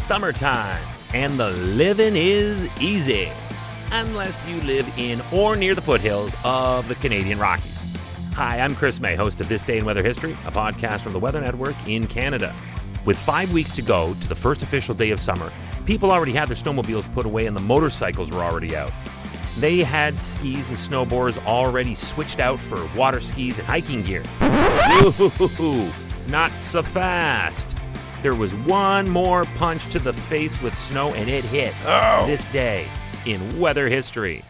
summertime, and the living is easy. Unless you live in or near the foothills of the Canadian Rockies. Hi, I'm Chris May, host of This Day in Weather History, a podcast from the Weather Network in Canada. With 5 weeks to go to the first official day of summer, people already had their snowmobiles put away and the motorcycles were already out. They had skis and snowboards already switched out for water skis and hiking gear. Ooh, not so fast. There was one more punch to the face with snow and it hit this day in weather history.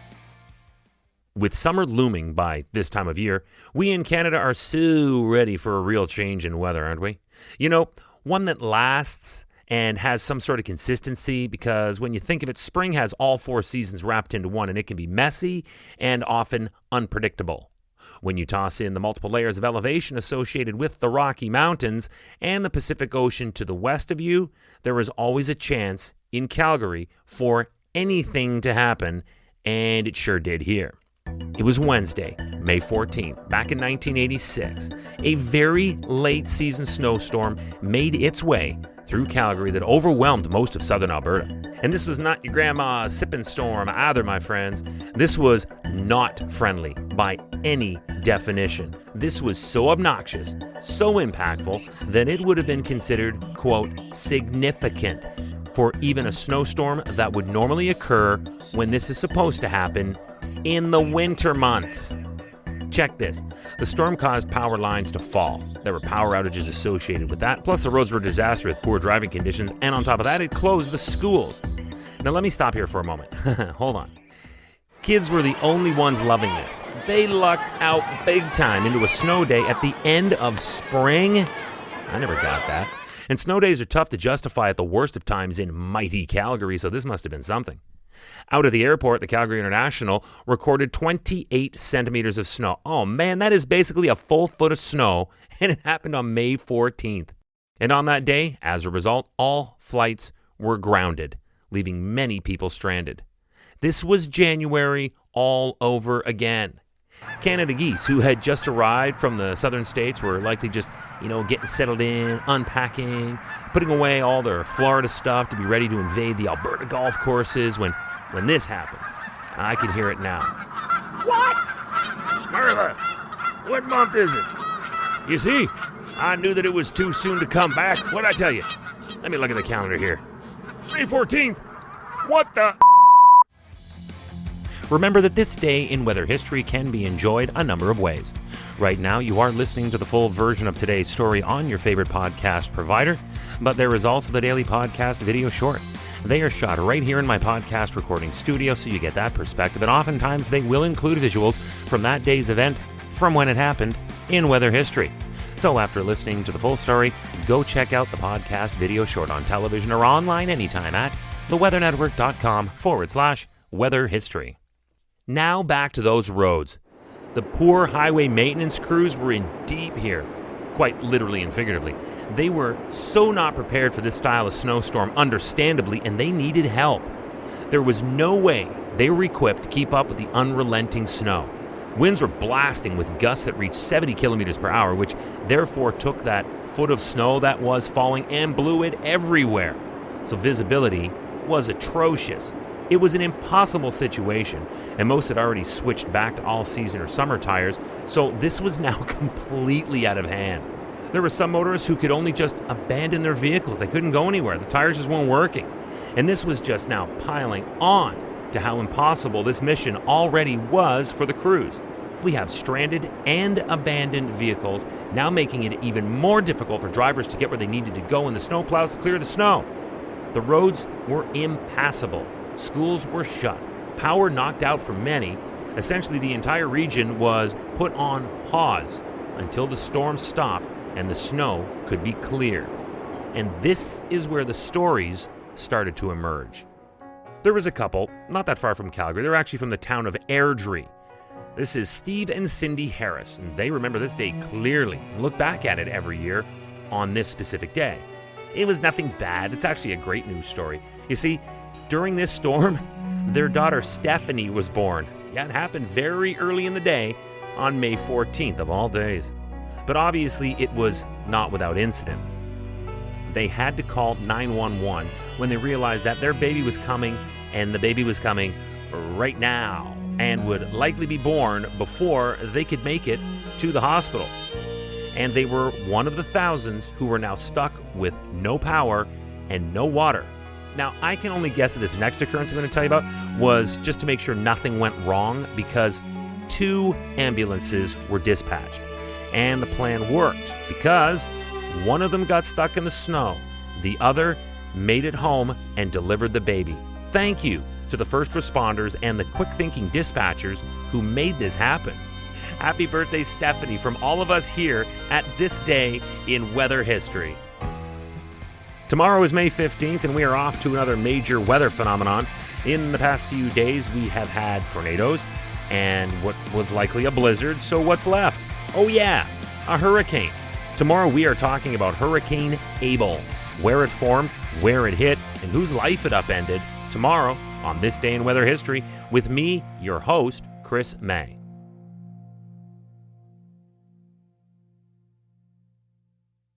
With summer looming by this time of year, we in Canada are so ready for a real change in weather, aren't we? You know, one that lasts and has some sort of consistency, because when you think of it, spring has all 4 seasons wrapped into one, and it can be messy and often unpredictable. When you toss in the multiple layers of elevation associated with the Rocky Mountains and the Pacific Ocean to the west of you, there is always a chance in Calgary for anything to happen, and it sure did here. It was Wednesday, May 14th, back in 1986. A very late season snowstorm made its way through Calgary that overwhelmed most of southern Alberta. And this was not your grandma's sipping storm either, my friends. This was not friendly by any definition. This was so obnoxious, so impactful, that it would have been considered, quote, significant for even a snowstorm that would normally occur when this is supposed to happen in the winter months. Check this. The storm caused power lines to fall. There were power outages associated with that. Plus, the roads were a disaster with poor driving conditions. And on top of that, it closed the schools. Now, let me stop here for a moment. Hold on. Kids were the only ones loving this. They lucked out big time into a snow day at the end of spring. I never got that. And snow days are tough to justify at the worst of times in mighty Calgary, so this must have been something. Out of the airport, the Calgary International recorded 28 centimeters of snow. Oh man, that is basically a full foot of snow, and it happened on May 14th. And on that day, as a result, all flights were grounded, leaving many people stranded. This was January all over again. Canada Geese, who had just arrived from the southern states, were likely just, getting settled in, unpacking, putting away all their Florida stuff to be ready to invade the Alberta golf courses when this happened. I can hear it now. What? Martha, what month is it? You see, I knew that it was too soon to come back. What'd I tell you? Let me look at the calendar here. May 14th. What the... Remember that this day in weather history can be enjoyed a number of ways. Right now, you are listening to the full version of today's story on your favorite podcast provider, but there is also the daily podcast video short. They are shot right here in my podcast recording studio, so you get that perspective, and oftentimes they will include visuals from that day's event, from when it happened, in weather history. So after listening to the full story, go check out the podcast video short on television or online anytime at theweathernetwork.com/weather history. Now back to those roads. The poor highway maintenance crews were in deep here, quite literally and figuratively. They were so not prepared for this style of snowstorm, understandably, and they needed help. There was no way they were equipped to keep up with the unrelenting snow. Winds were blasting with gusts that reached 70 kilometers per hour, which therefore took that foot of snow that was falling and blew it everywhere. So visibility was atrocious. It was an impossible situation, and most had already switched back to all-season or summer tires, so this was now completely out of hand. There were some motorists who could only just abandon their vehicles. They couldn't go anywhere. The tires just weren't working. And this was just now piling on to how impossible this mission already was for the crews. We have stranded and abandoned vehicles, now making it even more difficult for drivers to get where they needed to go and the snowplows to clear the snow. The roads were impassable. Schools were shut. Power knocked out for many. Essentially, the entire region was put on pause until the storm stopped and the snow could be cleared. And this is where the stories started to emerge. There was a couple, not that far from Calgary. They're actually from the town of Airdrie. This is Steve and Cindy Harris, and they remember this day clearly and look back at it every year on this specific day. It was nothing bad. It's actually a great news story. You see, during this storm, their daughter Stephanie was born. Yeah, it happened very early in the day on May 14th of all days. But obviously it was not without incident. they had to call 911 when they realized that their baby was coming, and the baby was coming right now and would likely be born before they could make it to the hospital. And they were one of the thousands who were now stuck with no power and no water. Now, I can only guess that this next occurrence I'm going to tell you about was just to make sure nothing went wrong, because 2 ambulances were dispatched. And the plan worked because one of them got stuck in the snow. The other made it home and delivered the baby. Thank you to the first responders and the quick-thinking dispatchers who made this happen. Happy birthday, Stephanie, from all of us here at This Day in Weather History. Tomorrow is May 15th, and we are off to another major weather phenomenon. In the past few days, we have had tornadoes and what was likely a blizzard. So what's left? Oh yeah, a hurricane. Tomorrow we are talking about Hurricane Abel, where it formed, where it hit, and whose life it upended. Tomorrow on This Day in Weather History with me, your host, Chris May.